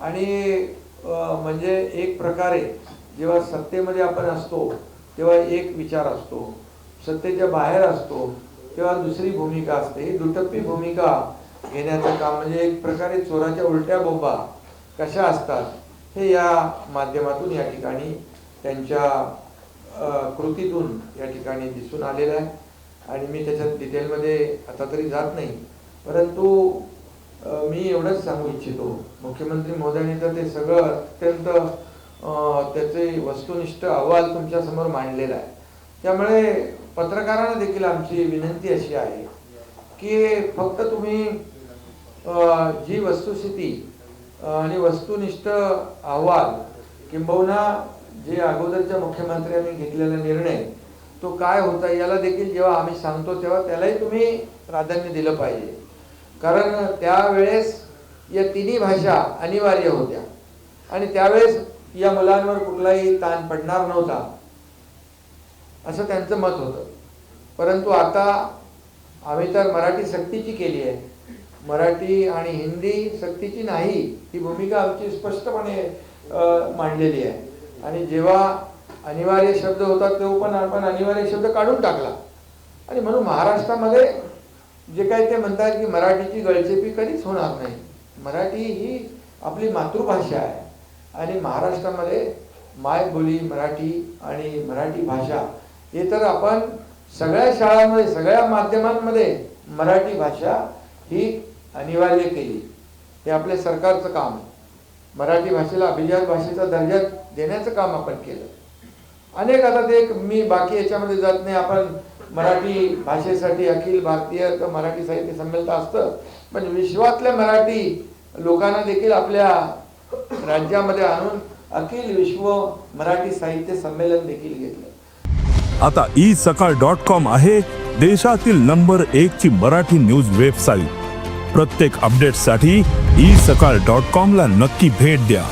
आणि म्हणजे एक प्रकारे जेव्हा सत्तेमध्ये आपण असतो तेव्हा एक विचार असतो, सत्तेच्या बाहेर असतो तेव्हा दुसरी भूमिका असते. ही दुटप्पी भूमिका घेण्याचं काम म्हणजे एक प्रकारे चोराच्या उलट्या बोंबा कशा असतात हे या माध्यमातून या ठिकाणी त्यांच्या कृतीतून या ठिकाणी दिसून आलेलं आहे. आणि मी त्याच्यात डिटेलमध्ये आता तरी जात नाही, परंतु मी एवढंच सांगू इच्छितो, मुख्यमंत्री महोदयांनी तर ते सगळं अत्यंत त्याचे वस्तुनिष्ठ अहवाल तुमच्यासमोर मांडलेला आहे. त्यामुळे पत्रकारांना देखील आमची विनंती अशी आहे की फक्त तुम्ही जी वस्तुस्थिती आणि वस्तुनिष्ठ अहवाल किंबहुना जे अगोदरच्या मुख्यमंत्र्यांनी घेतलेला निर्णय तो काय होता याला देखील जेव्हा आम्ही सांगतो तेव्हा त्यालाही तुम्ही प्राधान्य दिलं पाहिजे. कारण त्यावेळेस या तिन्ही भाषा अनिवार्य होत्या आणि त्यावेळेस या मुलांवर कुठलाही ताण पडणार नव्हता असं त्यांचं मत होतं. परंतु आता आम्ही तर मराठी सक्तीची केली आहे, मराठी आणि हिंदी सक्तीची नाही ही भूमिका आमची स्पष्टपणे मांडलेली आहे. आणि जेव्हा अनिवार्य शब्द होता तो पण आपण अनिवार्य शब्द काढून टाकला. आणि म्हणून महाराष्ट्रामध्ये जे काही ते म्हणतात की मराठीची गळचेपी कधीच होणार नाही. मराठी ही आपली मातृभाषा आहे आणि महाराष्ट्रामध्ये मायबोली मराठी आणि मराठी भाषा हे तर आपण सगळ्या शाळांमध्ये सगळ्या माध्यमांमध्ये मराठी भाषा ही अनिवार्य केली. हे आपल्या सरकारचं काम आहे. मराठी भाषेला अभिजात भाषेचा दर्जा देण्याचं काम आपण केलं. अनेक आता ते मी बाकी याच्यामध्ये जात नाही. आपण मराठी भाषेसाठी अखिल भारतीय मराठी साहित्य संमेलन असतं, पण विश्वातल्या मराठी लोकांना देखील आपल्या राज्यामध्ये आणून अखिल विश्व मराठी साहित्य संमेलन देखील घेतलं. आता isakal.com आहे देशातील नंबर 1 ची मराठी न्यूज वेबसाईट. प्रत्येक अपडेटसाठी isakal.com ला नक्की भेट द्या.